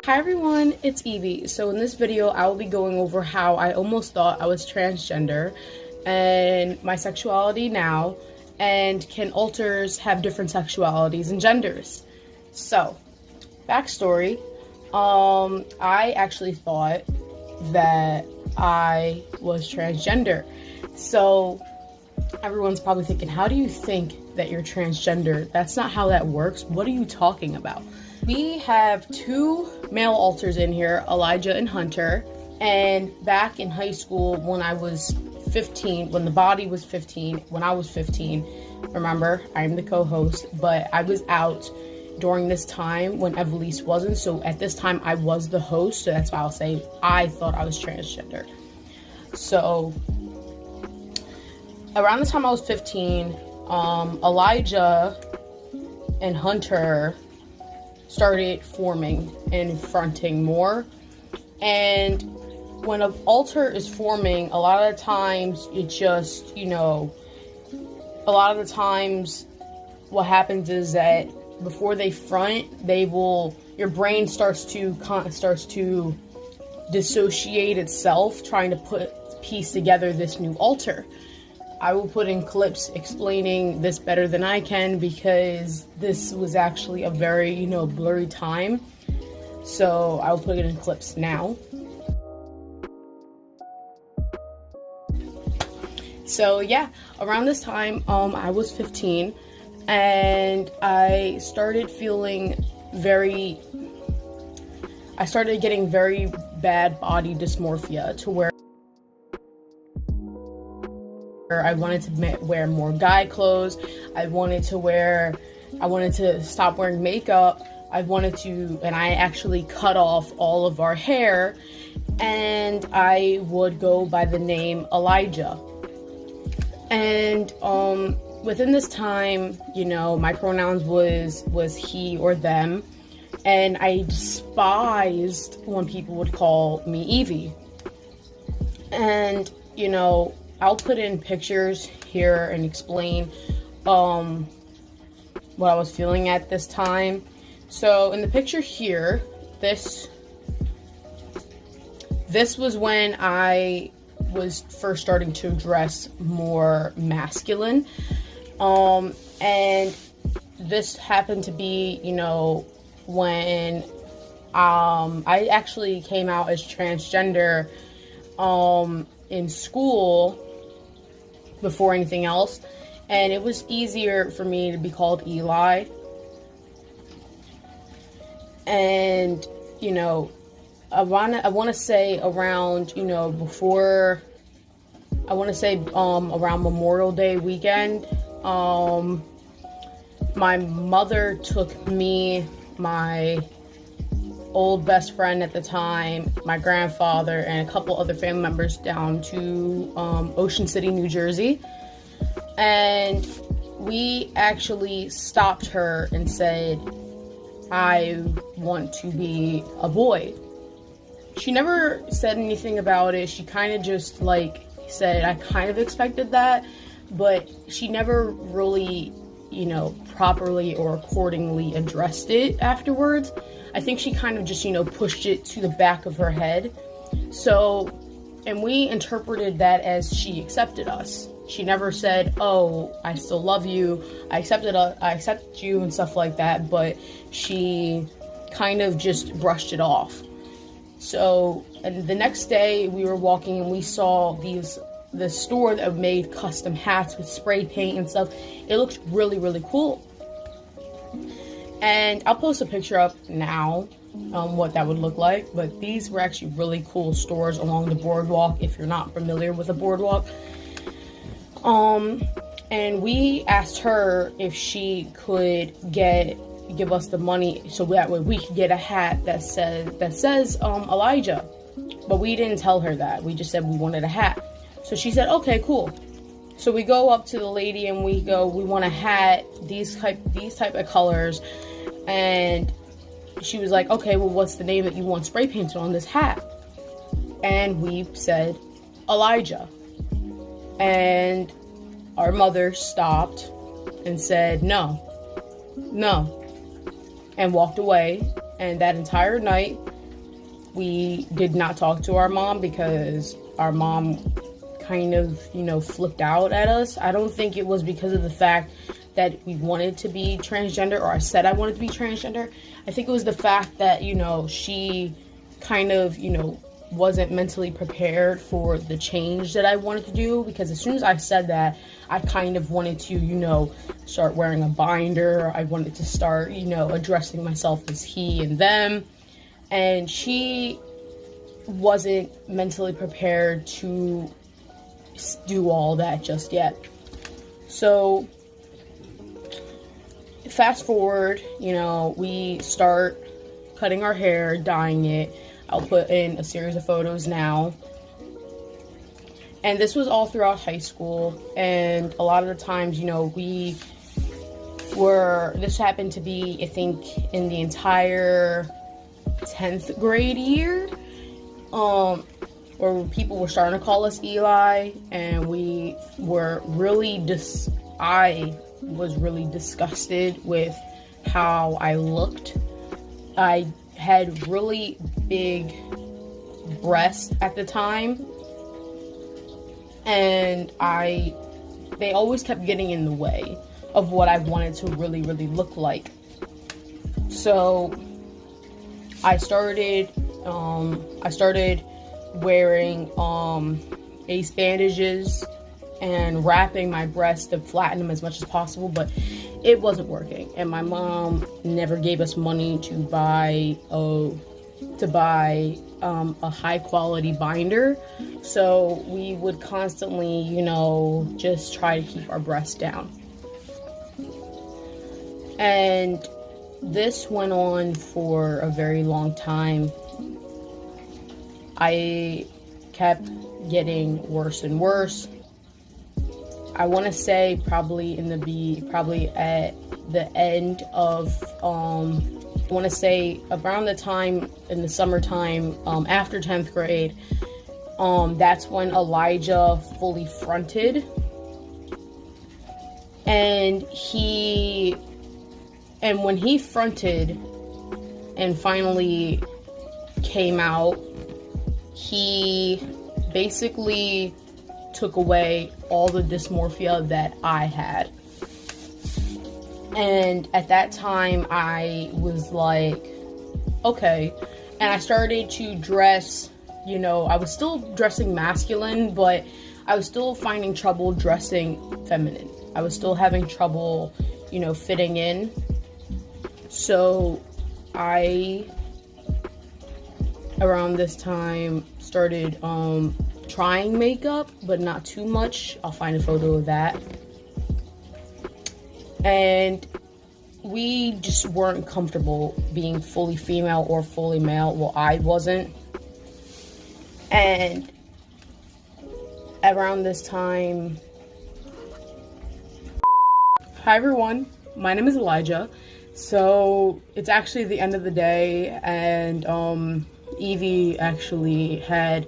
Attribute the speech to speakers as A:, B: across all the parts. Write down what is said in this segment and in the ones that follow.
A: Hi everyone, it's Evie. So in this video, I will be going over how I almost thought I was transgender and my sexuality now, and can alters have different sexualities and genders. So, backstory, I actually thought that I was transgender. So everyone's probably thinking, how do you think that you're transgender? That's not how that works. What are you talking about? We have two male alters in here, Elijah and Hunter. And back in high school, when I was 15, when the body was 15, when I was 15, remember, I'm the co-host, but I was out during this time when Evie wasn't. So at this time, I was the host. So that's why I'll say I thought I was transgender. So around the time I was 15, Elijah and Hunter started forming and fronting more. And when an alter is forming, a lot of the times it just, a lot of the times what happens is that before they front, your brain starts to dissociate itself, trying to piece together this new alter. I will put in clips explaining this better than I can, because this was actually a very, blurry time. So I'll put it in clips now. So yeah, around this time, I was 15, and I started getting very bad body dysmorphia, to where I wanted to wear more guy clothes. I wanted to stop wearing makeup. And I actually cut off all of our hair, and I would go by the name Elijah. And within this time, my pronouns was he or them, and I despised when people would call me Evie. And I'll put in pictures here and explain what I was feeling at this time. So in the picture here, this was when I was first starting to dress more masculine. And this happened to be, when I actually came out as transgender in school before anything else, and it was easier for me to be called Eli. And I want to say around around Memorial Day weekend, my mother took me, my old best friend at the time, my grandfather, and a couple other family members down to Ocean City, New Jersey. And we actually stopped her and said, I want to be a boy. She never said anything about it. She kind of just said, I kind of expected that, but she never really, properly or accordingly addressed it afterwards. I think she kind of just, pushed it to the back of her head. So, and we interpreted that as she accepted us. She never said, oh, I still love you, I accept you and stuff like that, but she kind of just brushed it off. So, and the next day we were walking and we saw the store that made custom hats with spray paint and stuff. It looked really, really cool. And I'll post a picture up now what that would look like, but these were actually really cool stores along the boardwalk, if you're not familiar with a boardwalk. And we asked her if she could give us the money so that way we could get a hat that says Elijah. But we didn't tell her that. We just said we wanted a hat. So she said, okay, cool. So we go up to the lady and we go, we want a hat, these type of colors. And she was like, okay, well, what's the name that you want spray painted on this hat? And we said, Elijah. And our mother stopped and said, no, and walked away. And that entire night, we did not talk to our mom because our mom kind of, flipped out at us. I don't think it was because of the fact that we wanted to be transgender, or I said I wanted to be transgender. I think it was the fact that, she kind of, wasn't mentally prepared for the change that I wanted to do, because as soon as I said that, I kind of wanted to, start wearing a binder. I wanted to start, addressing myself as he and them. And she wasn't mentally prepared to do all that just yet. So fast forward, we start cutting our hair, dyeing it. I'll put in a series of photos now. And this was all throughout high school. And a lot of the times, this happened to be, I think, in the entire 10th grade year, where people were starting to call us Eli, and we were really I was really disgusted with how I looked. I had really big breasts at the time, and they always kept getting in the way of what I wanted to really, really look like. So I started wearing ace bandages and wrapping my breasts to flatten them as much as possible, but it wasn't working. And my mom never gave us money to buy a high quality binder, so we would constantly, just try to keep our breasts down. And this went on for a very long time. I kept getting worse and worse. I want to say probably at the end of, I want to say around the time in the summertime, after 10th grade, that's when Elijah fully fronted. And when he fronted and finally came out, he basically took away all the dysmorphia that I had. And at that time, I was like, okay. And I started to dress, I was still dressing masculine, but I was still finding trouble dressing feminine. I was still having trouble, fitting in. So around this time, started trying makeup, but not too much. I'll find a photo of that. And we just weren't comfortable being fully female or fully male. Well, I wasn't. And around this time, hi everyone, my name is Elijah. So it's actually the end of the day, and Evie actually had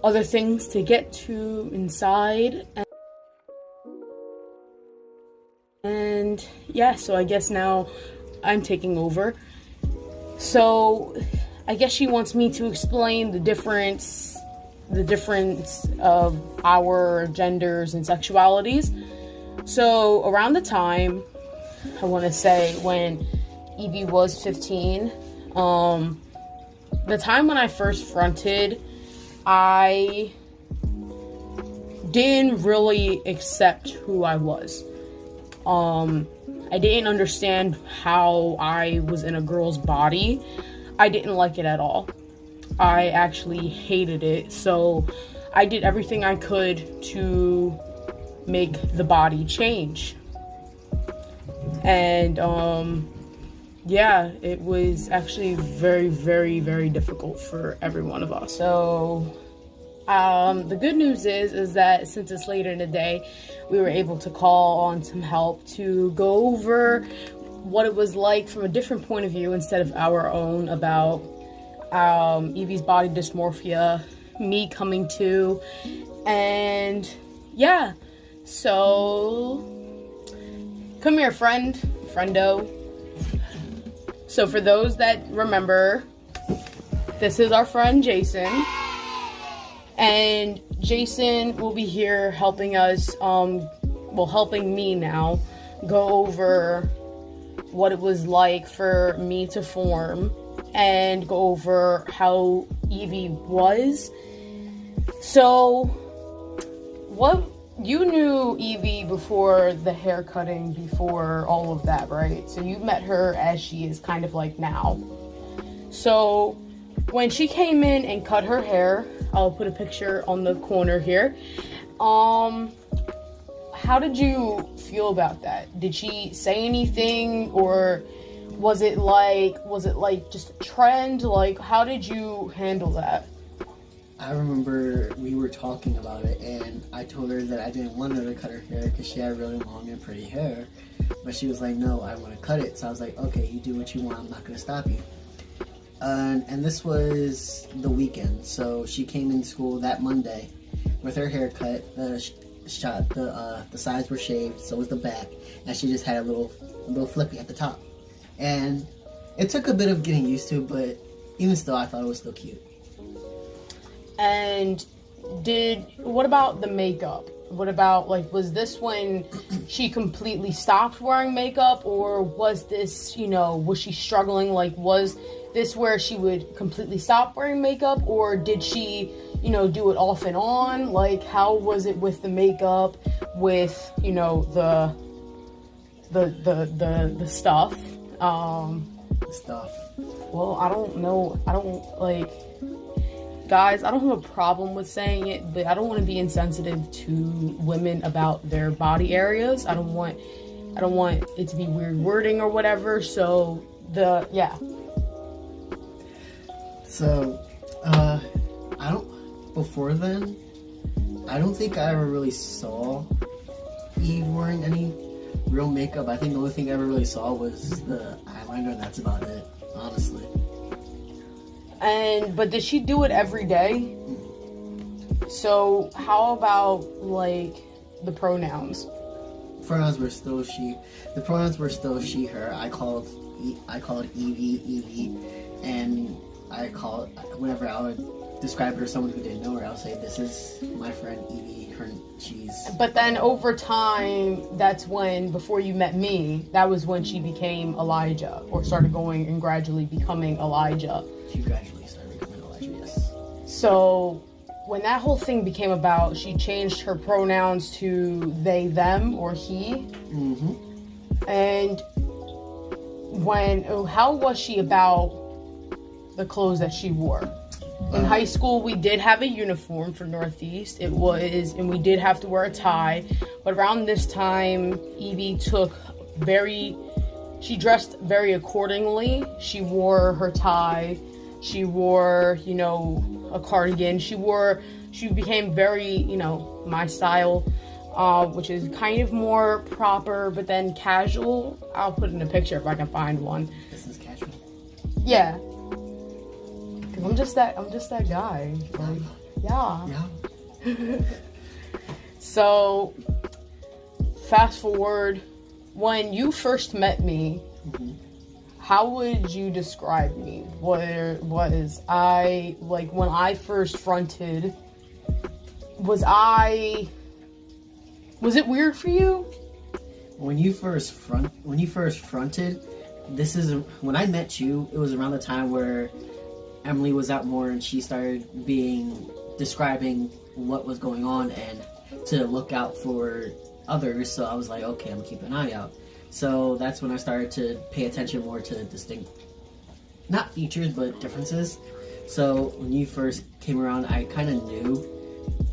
A: other things to get to inside, and yeah, so I guess now I'm taking over. So I guess she wants me to explain the difference of our genders and sexualities. So around the time, I want to say when Evie was 15, the time when I first fronted, I didn't really accept who I was. I didn't understand how I was in a girl's body. I didn't like it at all. I actually hated it. So I did everything I could to make the body change. And yeah, it was actually very, very, very difficult for every one of us. So the good news is that since it's later in the day, we were able to call on some help to go over what it was like from a different point of view instead of our own, about Evie's body dysmorphia, me coming to, and yeah. So come here, friendo. So for those that remember, this is our friend Jason. And Jason will be here helping us, helping me now, go over what it was like for me to form and go over how Evie was. So, what, you knew Evie before the hair cutting, before all of that, right? So you met her as she is kind of like now. So, when she came in and cut her hair, I'll put a picture on the corner here. How did you feel about that? Did she say anything, or was it like just a trend? Like, how did you handle that?
B: I remember we were talking about it, and I told her that I didn't want her to cut her hair because she had really long and pretty hair. But she was like, no, I want to cut it. So I was like, okay, you do what you want. I'm not going to stop you. And this was the weekend. So she came in school that Monday with her hair cut. The sides were shaved, so was the back. And she just had a little flippy at the top. And it took a bit of getting used to, but even still, I thought it was still cute.
A: And what about the makeup? What about, like, was this when she completely stopped wearing makeup, or was this, was she struggling? Like, was this where she would completely stop wearing makeup, or did she, do it off and on? Like, how was it with the makeup, with, the stuff?
B: Stuff.
A: Well, I don't know. Guys, I don't have a problem with saying it, but I don't want to be insensitive to women about their body areas. I don't want it to be weird wording or whatever. So
B: So, before then, I don't think I ever really saw Eve wearing any real makeup. I think the only thing I ever really saw was the eyeliner, and that's about it, honestly.
A: But did she do it every day? So how about, like, the pronouns?
B: Pronouns were still she. The pronouns were still she, her. I called Evie, and whenever I would describe her to someone who didn't know her, I would say, this is my friend Evie, she's...
A: But then over time, that's when, before you met me, that was when she became Elijah, or started going and gradually becoming Elijah.
B: She gradually started becoming Elijah, yes.
A: So, when that whole thing became about, she changed her pronouns to they, them, or he.
B: Mm-hmm.
A: And how was she about the clothes that she wore? In high school, we did have a uniform for Northeast. And we did have to wear a tie. But around this time, Evie she dressed very accordingly. She wore her tie. She wore, a cardigan. She became very, my style, which is kind of more proper, but then casual. I'll put in a picture if I can find one.
B: This is casual?
A: Yeah. I'm just that guy. Like, yeah. So, fast forward, when you first met me,
B: mm-hmm.
A: How would you describe me? Was I, like, when I first fronted, was it weird for you?
B: When you first fronted, when I met you, it was around the time where Emily was out more and she started describing what was going on and to look out for others. So I was like, okay, I'm gonna keep an eye out. So that's when I started to pay attention more to distinct, not features, but differences. So when you first came around, I kind of knew.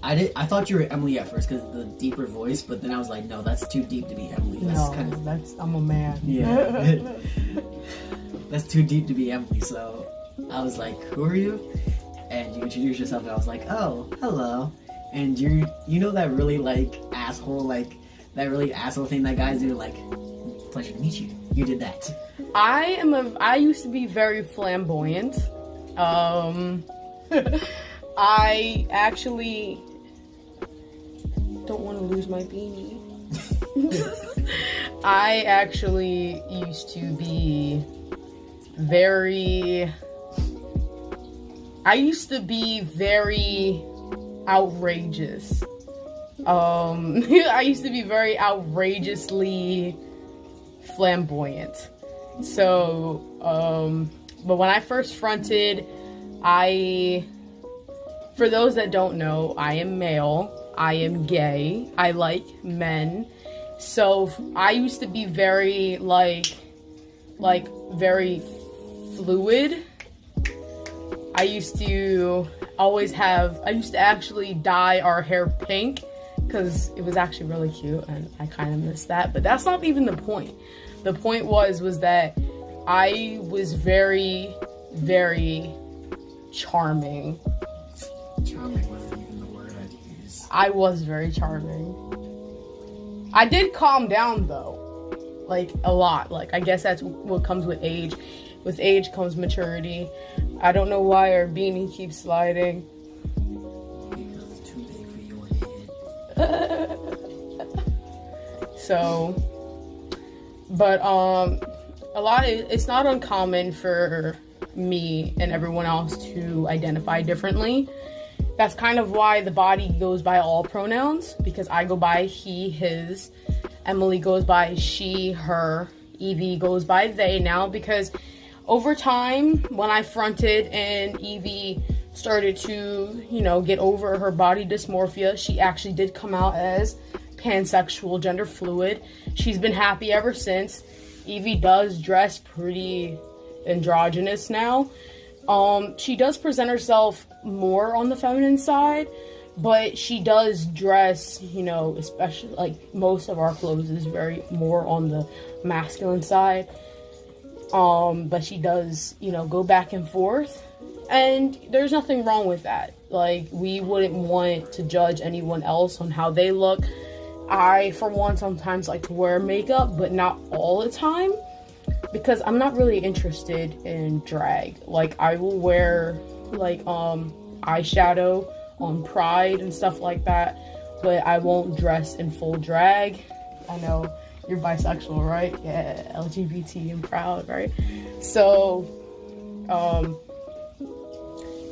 B: I thought you were Emily at first because of the deeper voice, but then I was like, no, that's too deep to be Emily.
A: I'm a man.
B: Yeah. That's too deep to be Emily. So I was like, who are you? And you introduced yourself, and I was like, oh, hello. And you know that really asshole thing that guys do, like, pleasure to meet you. You did that.
A: I used to be very flamboyant. I actually don't want to lose my beanie. I actually used to be very I used to be very outrageous. I used to be very outrageously flamboyant. So, but when I first fronted, for those that don't know, I am male, I am gay, I like men. So I used to be very, very fluid. I used to actually dye our hair pink because it was actually really cute and I kind of miss that. But that's not even the point. The point was that I was very, very charming.
B: Charming wasn't even the word I'd use.
A: I was very charming. I did calm down though, like a lot. Like I guess that's what comes with age. With age comes maturity. I don't know why our beanie keeps sliding.
B: Because it's too big for your head.
A: So, but it's not uncommon for me and everyone else to identify differently. That's kind of why the body goes by all pronouns, because I go by he, his, Emily goes by she, her, Evie goes by they now, because over time, when I fronted and Evie started to, get over her body dysmorphia, she actually did come out as pansexual, gender fluid. She's been happy ever since. Evie does dress pretty androgynous now. She does present herself more on the feminine side, but she does dress, especially like most of our clothes is very more on the masculine side. But she does, go back and forth, and there's nothing wrong with that. Like, we wouldn't want to judge anyone else on how they look. I, for one, sometimes like to wear makeup, but not all the time, because I'm not really interested in drag. Like, I will wear like eyeshadow on Pride and stuff like that, but I won't dress in full drag. I know you're bisexual, right? Yeah, LGBT and proud, right? So,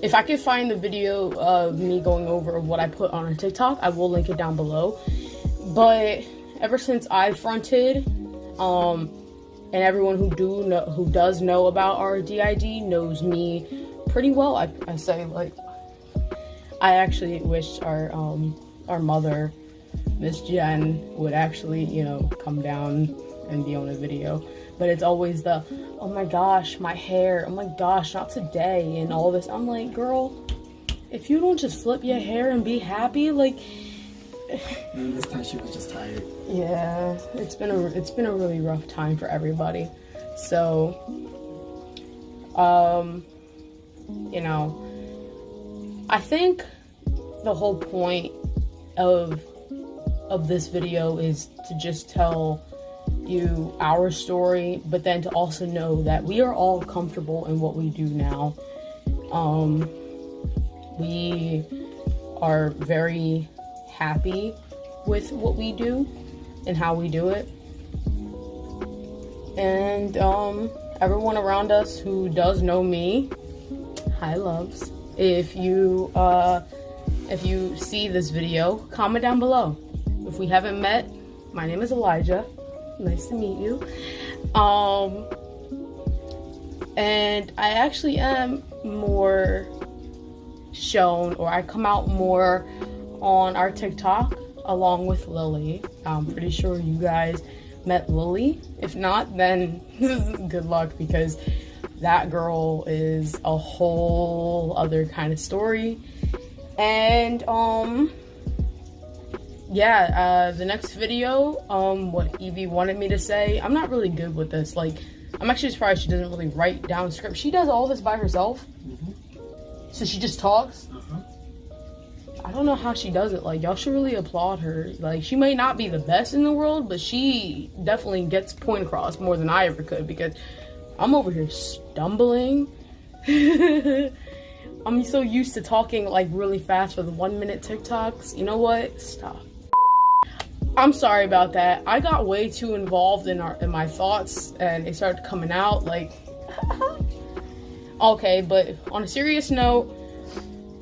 A: if I could find the video of me going over what I put on a TikTok, I will link it down below. But ever since I fronted, and everyone who does know about our DID knows me pretty well. I say, like, I actually wish our mother, Miss Jen, would actually, come down and be on a video. But it's always the, oh my gosh, my hair, oh my gosh, not today, and all this. I'm like, girl, if you don't just flip your hair and be happy, like...
B: This time she was just tired.
A: Yeah, it's been a really rough time for everybody. So, I think the whole point of this video is to just tell you our story, but then to also know that we are all comfortable in what we do now. We are very happy with what we do and how we do it. And everyone around us who does know me, hi loves. If you see this video, comment down below. If we haven't met, my name is Elijah. Nice to meet you. And I actually am more shown, or I come out more on our TikTok along with Lily. I'm pretty sure you guys met Lily. If not, then good luck, because that girl is a whole other kind of story. And the next video, what Evie wanted me to say, I'm not really good with this. Like, I'm actually surprised she doesn't really write down script. She does all this by herself. So she just talks. I don't know how she does it. Like, y'all should really applaud her. Like, she may not be the best in the world, but she definitely gets point across more than I ever could, because I'm over here stumbling. I'm so used to talking like really fast for the 1-minute TikToks. You know what? Stop. I'm sorry about that. I got way too involved in my thoughts, and it started coming out like... Okay, but on a serious note,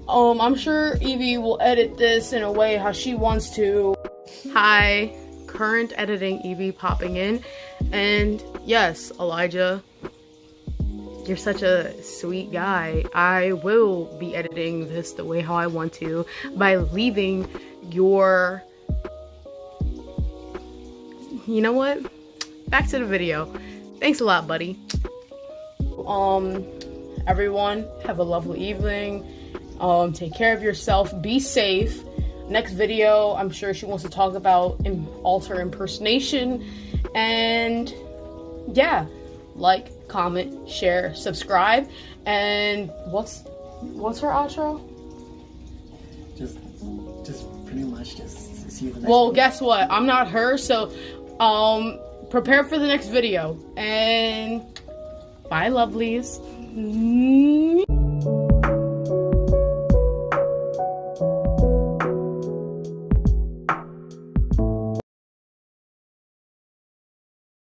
A: I'm sure Evie will edit this in a way how she wants to. Hi, current editing Evie popping in. And yes, Elijah, you're such a sweet guy. I will be editing this the way how I want to by leaving your... You know what? Back to the video. Thanks a lot, buddy. Everyone, have a lovely evening. Take care of yourself. Be safe. Next video, I'm sure she wants to talk about alter impersonation. And yeah, like, comment, share, subscribe. And what's her outro?
B: Just pretty much just see you the next
A: Well,
B: one.
A: guess what? I'm not her, so prepare for the next video. And bye, lovelies.